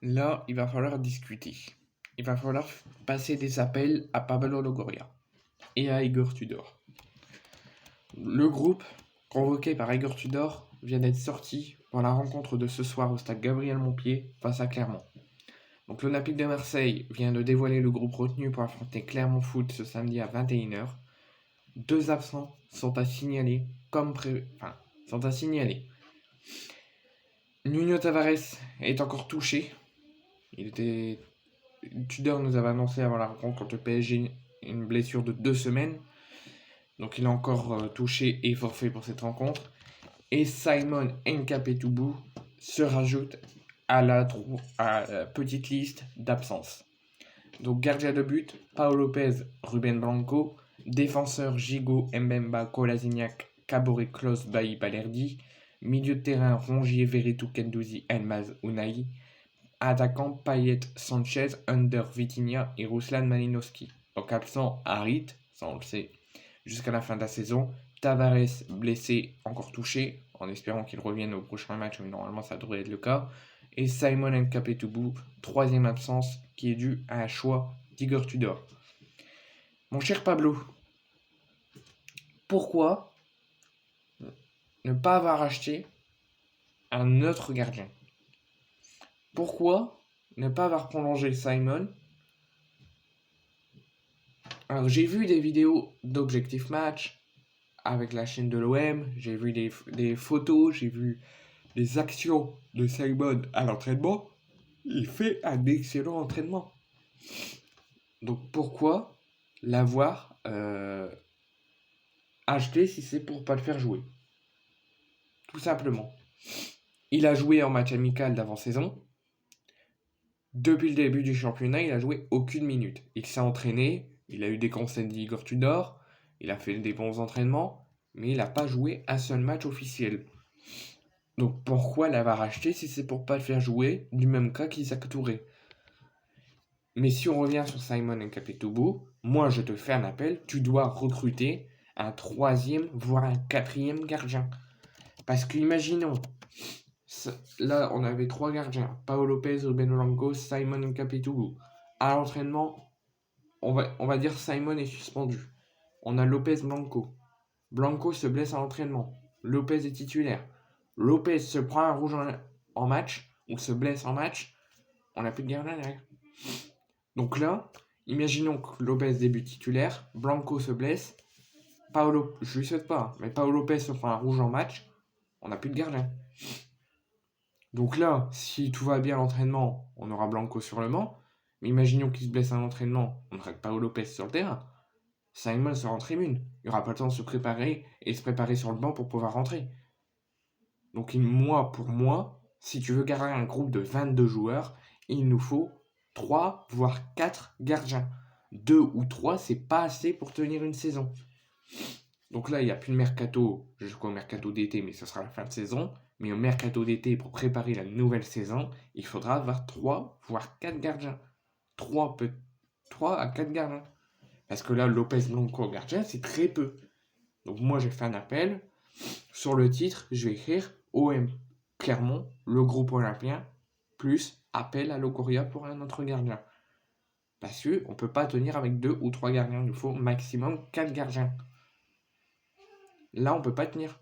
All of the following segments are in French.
Là, il va falloir discuter. Il va falloir passer des appels à Pablo Longoria et à Igor Tudor. Le groupe, convoqué par Igor Tudor, vient d'être sorti pour la rencontre de ce soir au stade Gabriel Montpied face à Clermont. Donc l'Olympique de Marseille vient de dévoiler le groupe retenu pour affronter Clermont Foot ce samedi à 21h. Deux absents sont à signaler sont à signaler. Nuno Tavares est encore touché. Tudor nous avait annoncé avant la rencontre contre le PSG une blessure de 2 semaines. Donc il est encore touché et forfait pour cette rencontre. Et Simon Nkapetoubou se rajoute à la petite liste d'absence. Donc gardien de but, Paolo Lopez, Ruben Blanco, défenseur Gigo, Mbemba, Kolasinac, Kabore, Klos, Bailly, Balerdi, milieu de terrain Rongier, Veretout, Kendouzi, Elmaz, Unai, attaquant Payet, Sanchez, Under, Vitinha et Ruslan Malinowski. Donc absent Harit, ça on le sait, jusqu'à la fin de la saison. Tavares blessé, encore touché, en espérant qu'il revienne au prochain match, mais normalement ça devrait être le cas. Et Simon Nkapetoubou, troisième absence, qui est due à un choix d'Igor Tudor. Mon cher Pablo, pourquoi ne pas avoir acheté un autre gardien? Pourquoi ne pas avoir prolongé Simon? Alors j'ai vu des vidéos d'Objectif Match avec la chaîne de l'OM, j'ai vu des photos, j'ai vu des actions de Simon à l'entraînement. Il fait un excellent entraînement. Donc pourquoi l'avoir acheté si c'est pour pas le faire jouer? Tout simplement. Il a joué en match amical d'avant-saison. Depuis le début du championnat, il a joué aucune minute. Il s'est entraîné, il a eu des conseils d'Igor Tudor, il a fait des bons entraînements, mais il n'a pas joué un seul match officiel. Donc pourquoi l'avoir acheté si c'est pour pas le faire jouer, du même cas qu'Isaac Touré? Mais si on revient sur Simon Nkapetoubou, moi je te fais un appel, tu dois recruter un troisième, voire un quatrième gardien. Parce qu'imaginons, là on avait trois gardiens, Paolo Lopez, Ruben Blanco, Simon Nkapetoubou. À l'entraînement, on va dire Simon est suspendu. On a Lopez Blanco. Blanco se blesse à l'entraînement. Lopez est titulaire. Lopez se prend un rouge en match, ou se blesse en match. On n'a plus de gardien derrière. Donc là, imaginons que Lopez débute titulaire, Blanco se blesse, je lui souhaite pas, mais Paolo Lopez se prend un rouge en match, on n'a plus de gardien. Donc là, si tout va bien à l'entraînement, on aura Blanco sur le banc, mais imaginons qu'il se blesse à l'entraînement, on aura Paolo Lopez sur le terrain. Simon sera en tribune, il n'y aura pas le temps de se préparer et se préparer sur le banc pour pouvoir rentrer. Donc pour moi, si tu veux garder un groupe de 22 joueurs, il nous faut 3 voire 4 gardiens. 2 ou 3, c'est pas assez pour tenir une saison. Donc là, il n'y a plus de mercato jusqu'au mercato d'été, mais ce sera la fin de saison. Mais au mercato d'été, pour préparer la nouvelle saison, il faudra avoir 3 voire 4 gardiens. 3 à 4 gardiens. Parce que là, Lopez Blanco gardien, c'est très peu. Donc moi, j'ai fait un appel. Sur le titre, je vais écrire OM Clermont, le groupe olympien, plus appel à Longoria pour un autre gardien. Parce qu'on ne peut pas tenir avec 2 ou 3 gardiens, il nous faut maximum 4 gardiens. Là, on ne peut pas tenir.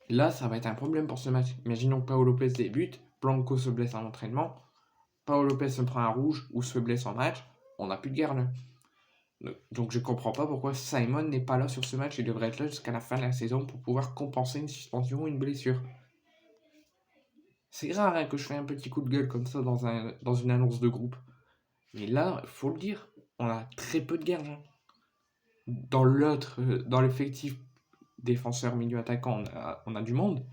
Là, ça va être un problème pour ce match. Imaginons que Paolo Lopez débute, Blanco se blesse en entraînement, Paolo Lopez se prend un rouge ou se blesse en match, on n'a plus de gardien. Donc je comprends pas pourquoi Simon n'est pas là sur ce match. Il devrait être là jusqu'à la fin de la saison pour pouvoir compenser une suspension ou une blessure. C'est rare hein, que je fais un petit coup de gueule comme ça dans une annonce de groupe. Mais là, il faut le dire, on a très peu de gardiens. Dans l'effectif défenseur milieu attaquant, on a du monde.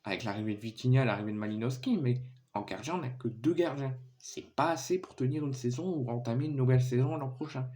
Avec l'arrivée de Vitinha, l'arrivée de Malinowski, mais en gardien, on n'a que 2 gardiens. C'est pas assez pour tenir une saison ou entamer une nouvelle saison l'an prochain.